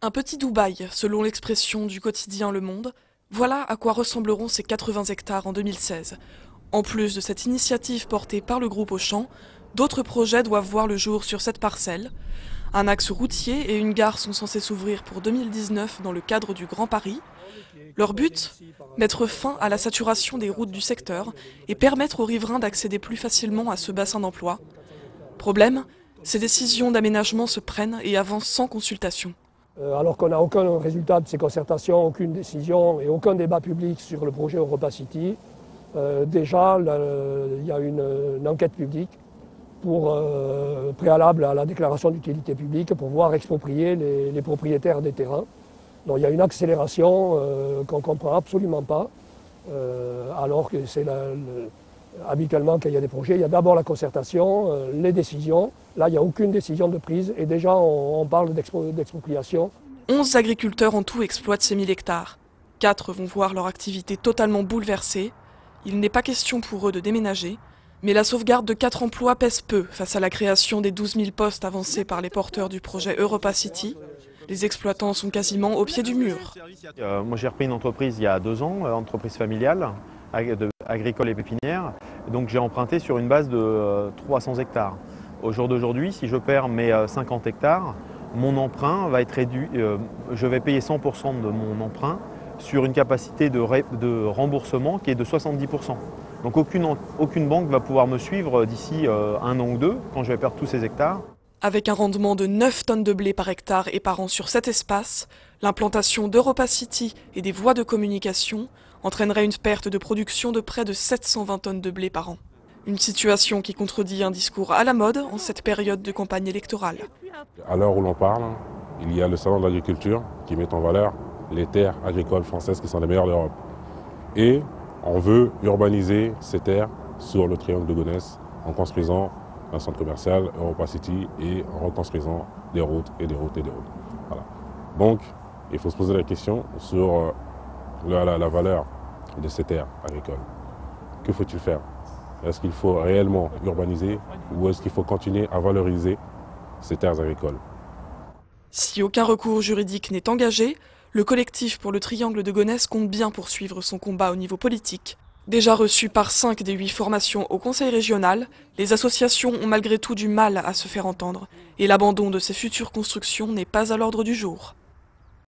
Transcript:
Un petit Dubaï, selon l'expression du quotidien Le Monde, voilà à quoi ressembleront ces 80 hectares en 2016. En plus de cette initiative portée par le groupe Auchan, d'autres projets doivent voir le jour sur cette parcelle. Un axe routier et une gare sont censés s'ouvrir pour 2019 dans le cadre du Grand Paris. Leur but ? Mettre fin à la saturation des routes du secteur et permettre aux riverains d'accéder plus facilement à ce bassin d'emploi. Problème ? Ces décisions d'aménagement se prennent et avancent sans consultation. Alors qu'on n'a aucun résultat de ces concertations, aucune décision et aucun débat public sur le projet Europa City. Déjà, il y a une enquête publique préalable à la déclaration d'utilité publique pour pouvoir exproprier les propriétaires des terrains. Donc il y a une accélération qu'on ne comprend absolument pas, alors que c'est habituellement quand il y a des projets, il y a d'abord la concertation, les décisions. Là, il n'y a aucune décision de prise et déjà on parle d'expropriation. 11 agriculteurs en tout exploitent ces 1000 hectares. 4 vont voir leur activité totalement bouleversée. Il n'est pas question pour eux de déménager, mais la sauvegarde de 4 emplois pèse peu face à la création des 12 000 postes avancés par les porteurs du projet Europa City. Les exploitants sont quasiment au pied du mur. Moi j'ai repris une entreprise il y a 2 ans, entreprise familiale, agricole et pépinière. Donc j'ai emprunté sur une base de 300 hectares. Au jour d'aujourd'hui, si je perds mes 50 hectares, mon emprunt va être réduit. Je vais payer 100% de mon emprunt sur une capacité de remboursement qui est de 70%. Donc aucune banque va pouvoir me suivre d'ici 1 an ou 2 quand je vais perdre tous ces hectares. Avec un rendement de 9 tonnes de blé par hectare et par an sur cet espace, l'implantation d'Europa City et des voies de communication entraînerait une perte de production de près de 720 tonnes de blé par an. Une situation qui contredit un discours à la mode en cette période de campagne électorale. À l'heure où l'on parle, il y a le salon de l'agriculture qui met en valeur les terres agricoles françaises qui sont les meilleures d'Europe. Et on veut urbaniser ces terres sur le triangle de Gonesse en construisant un centre commercial, Europa City, et en reconstruisant des routes et des routes et des routes. Voilà. Donc, il faut se poser la question sur la valeur de ces terres agricoles. Que faut-il faire? Est-ce qu'il faut réellement urbaniser ou est-ce qu'il faut continuer à valoriser ces terres agricoles? Si aucun recours juridique n'est engagé, le collectif pour le triangle de Gonesse compte bien poursuivre son combat au niveau politique. Déjà reçu par 5 des 8 formations au conseil régional, les associations ont malgré tout du mal à se faire entendre, et l'abandon de ces futures constructions n'est pas à l'ordre du jour.